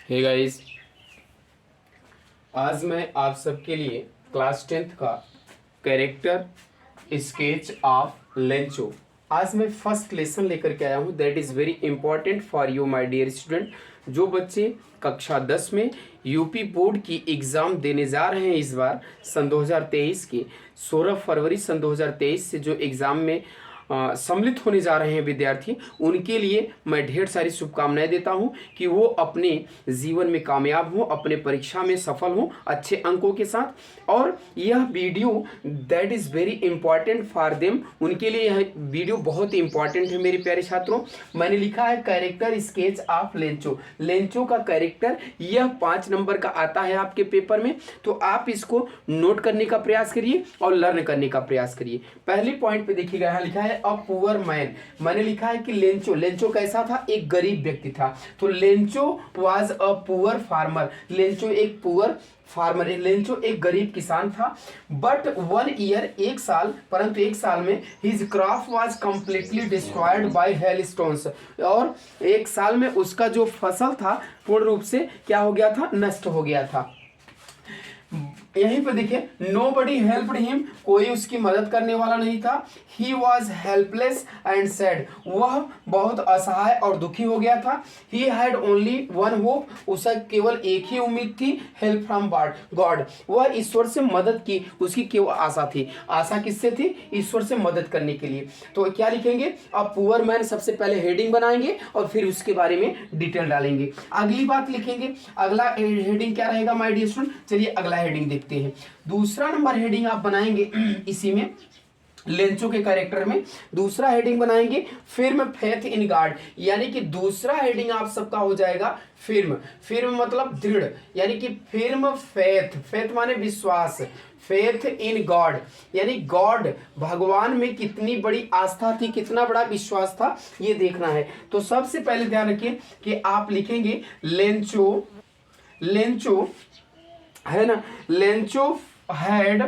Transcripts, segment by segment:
Hey guys, आज मैं आप सबके लिए क्लास 10th का कैरेक्टर स्केच ऑफ लेंचो आज मैं फर्स्ट लेसन लेकर के आया हूँ। That is very important for you my dear student. जो बच्चे कक्षा 10 में यूपी बोर्ड की एग्ज़ाम देने जा रहे हैं इस बार सन 2023 के 16 फरवरी सन 2023 से जो एग्ज़ाम में सम्मिलित होने जा रहे हैं विद्यार्थी, उनके लिए मैं ढेर सारी शुभकामनाएं देता हूं कि वो अपने जीवन में कामयाब हों, अपने परीक्षा में सफल हों अच्छे अंकों के साथ। और यह video that is very important for them, उनके लिए यह वीडियो बहुत ही इंपॉर्टेंट है मेरे प्यारे छात्रों। मैंने लिखा है character sketch of Lencho. Lencho का कैरेक्टर यह 5 नंबर का आता है आपके पेपर में, तो आप इसको नोट करने का प्रयास करिए और लर्न करने का प्रयास करिए। पहले पॉइंट पे देखिएगा, यहाँ लिखा है अ पुअर मैन। मैंने लिखा है कि लेंचो लेंचो कैसा था, एक गरीब व्यक्ति था। तो Lencho was a poor farmer. Lencho एक पुअर फार्मर, लेंचो एक गरीब किसान था। बट 1 ईयर, एक साल, परंतु एक साल में his crop was completely destroyed by hail stones. और एक साल में उसका जो फसल था पूर्ण रूप से क्या हो गया था, नष्ट हो गया था। यहीं पर देखिए, नो बडी हेल्प्ड हिम, कोई उसकी मदद करने वाला नहीं था। He was helpless and sad, वह बहुत असहाय और दुखी हो गया था। He had only one hope, उसे केवल एक ही उम्मीद थी, हेल्प फ्रॉम गॉड, वह ईश्वर से मदद की उसकी केवल आशा थी। आशा किससे थी? ईश्वर से मदद करने के लिए। तो क्या लिखेंगे? अब पुअर मैन सबसे पहले हेडिंग बनाएंगे और फिर उसके बारे में डिटेल डालेंगे। अगली बात लिखेंगे, अगला हेडिंग क्या रहेगा माय डियर स्टूडेंट? चलिए अगला हेडिंग देखते हैं। दूसरा नंबर हेडिंग आप बनाएंगे इसी में, लेंचो के कैरेक्टर में दूसरा हेडिंग बनाएंगे फिर्म फेथ इन गॉड। यानी कि दूसरा हेडिंग आप सबका हो जाएगा फिर्म। फिर्म मतलब दृढ़, यानी कि फिर्म फेथ, फेथ माने विश्वास, फेथ इन गॉड यानी गॉड, भगवान में कितनी बड़ी आस्था थी, कितना बड़ा विश्वास था, ये देखना है। तो सबसे पहले ध्यान रखिए कि आप लिखेंगे लेंचो, लेंचो है ना, Lencho had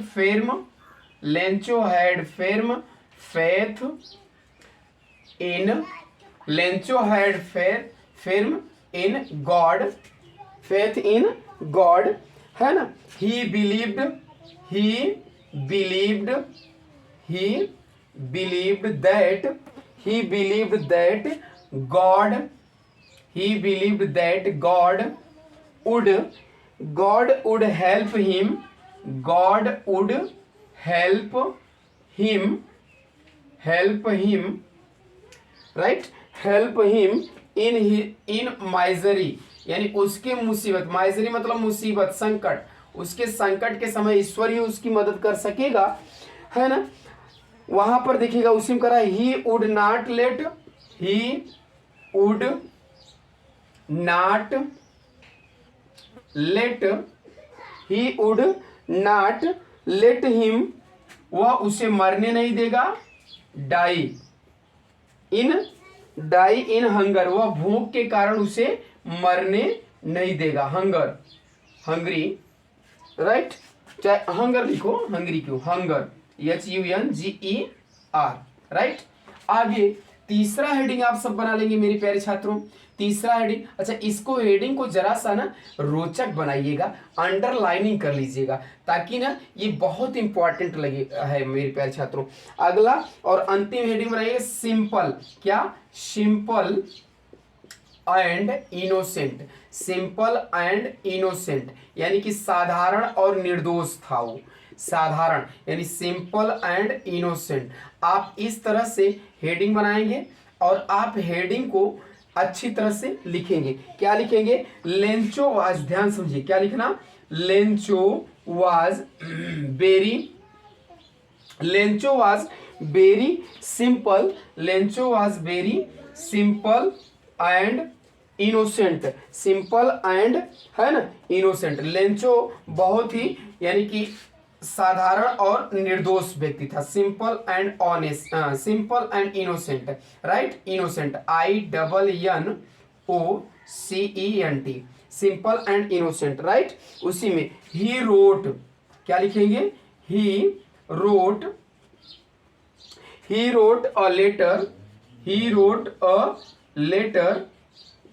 firm, Lencho had firm faith in, Lencho had firm in God, faith in God, है ना। He believed, he believed, he believed that, he believed that God, he believed that God would help him, God would help him, right, help him in misery, यानी उसके मुसीबत, misery मतलब मुसीबत, संकट, उसके संकट के समय ईश्वर ही उसकी मदद कर सकेगा, है ना। वहां पर देखिएगा उसी में करा, he would not let, he would not let, he would not let him, वह उसे मरने नहीं देगा, डाई इन हंगर, वह भूख के कारण उसे मरने नहीं देगा, हंगर, हंगरी, राइट, चाहे हंगर लिखो, हंगरी क्यों, हंगर, HUNGER, राइट। आगे तीसरा हेडिंग आप सब बना लेंगे मेरे प्यारे छात्रों। तीसरा हेडिंग, अच्छा इसको हेडिंग को जरा सा ना रोचक बनाइएगा, अंडरलाइनिंग कर लीजिएगा, ताकि ना ये बहुत इंपॉर्टेंट लगे है मेरे प्यारे छात्रों। अगला और अंतिम हेडिंग बनाइए सिंपल, क्या, simple and innocent, simple and innocent यानी कि साधारण और निर्दोष था वो, साधारण यानी सिंपल एंड इनोसेंट। आप इस तरह से हेडिंग बनाएंगे और आप हेडिंग को अच्छी तरह से लिखेंगे। क्या लिखेंगे? लेंचो वाज, ध्यान समझिए क्या लिखना, Lencho was very, Lencho was very simple, Lencho was very simple and innocent, simple and, है ना, इनोसेंट। लेंचो बहुत ही यानी कि साधारण और निर्दोष व्यक्ति था, simple and honest, simple and innocent, right, innocent, INNOCENT, simple and innocent, right. उसी में ही रोट, क्या लिखेंगे, he wrote a letter, he wrote a letter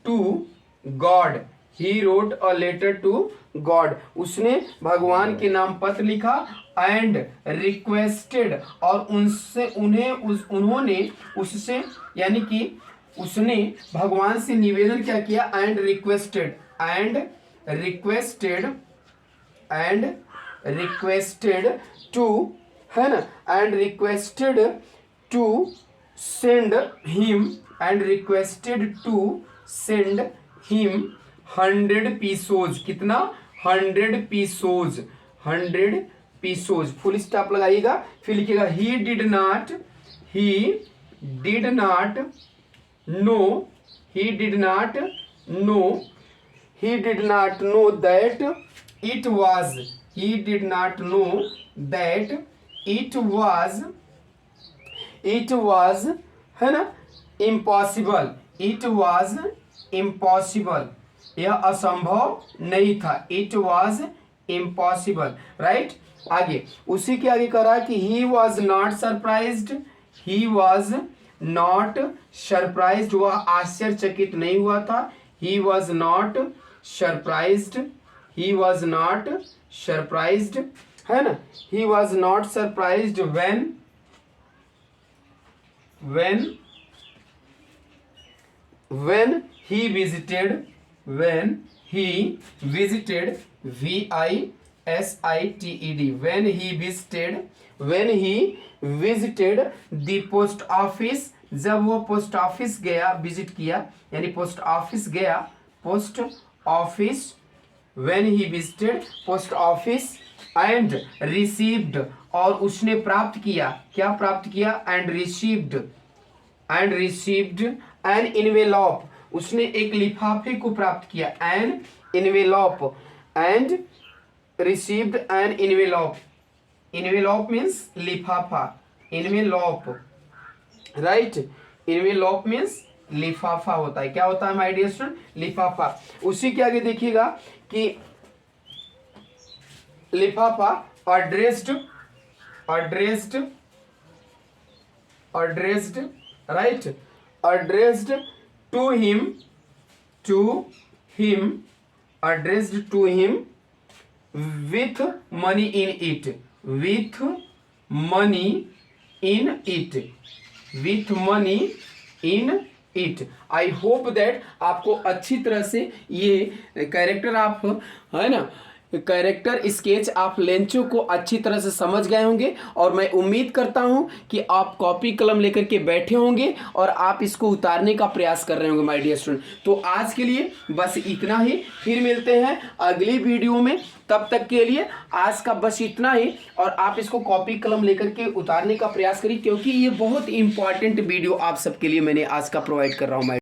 to God, he wrote a letter to God, उसने भगवान के नाम पत्र लिखा, एंड रिक्वेस्टेड, और उन्होंने उससे, यानी कि उसने भगवान से निवेदन क्या किया, एंड रिक्वेस्टेड टू, है ना, and requested to send him, 100 pesos, कितना, 100 पीसोज, फुल स्टॉप लगाइएगा, फिर लिखिएगा he did not know that it was, है ना, इम्पॉसिबल, यह असंभव नहीं था, इट वाज इम्पॉसिबल, राइट। आगे उसी के आगे करा कि ही वॉज नॉट सरप्राइज्ड, वह आश्चर्यचकित नहीं हुआ था, ही वॉज नॉट सरप्राइज्ड, है ना, he was not surprised when he visited visited the post office, जब वो पोस्ट ऑफिस गया, विजिट किया, यानी पोस्ट ऑफिस गया, when he visited post office, and received, और उसने प्राप्त किया, क्या प्राप्त किया, एंड रिसीव्ड एन इनवेलॉप, उसने एक लिफाफे को प्राप्त किया, an envelope, and received an envelope means लिफाफा, इनवेलॉप, राइट, इनवेलॉप मीन्स लिफाफा होता है, क्या होता है माय डियर स्टूडेंट, लिफाफा। उसी के आगे देखिएगा कि लिफाफा addressed, right, addressed to him with money in it, I hope that आपको अच्छी तरह से ये कैरेक्टर, आप, है ना, कैरेक्टर स्केच आप लेंचो को अच्छी तरह से समझ गए होंगे, और मैं उम्मीद करता हूं कि आप कॉपी कलम लेकर के बैठे होंगे और आप इसको उतारने का प्रयास कर रहे होंगे माय डियर स्टूडेंट। तो आज के लिए बस इतना ही, फिर मिलते हैं अगली वीडियो में, तब तक के लिए आज का बस इतना ही, और आप इसको कॉपी कलम लेकर के उतारने का प्रयास करिए, क्योंकि ये बहुत इंपॉर्टेंट वीडियो आप सबके लिए मैंने आज का प्रोवाइड कर रहा हूँ।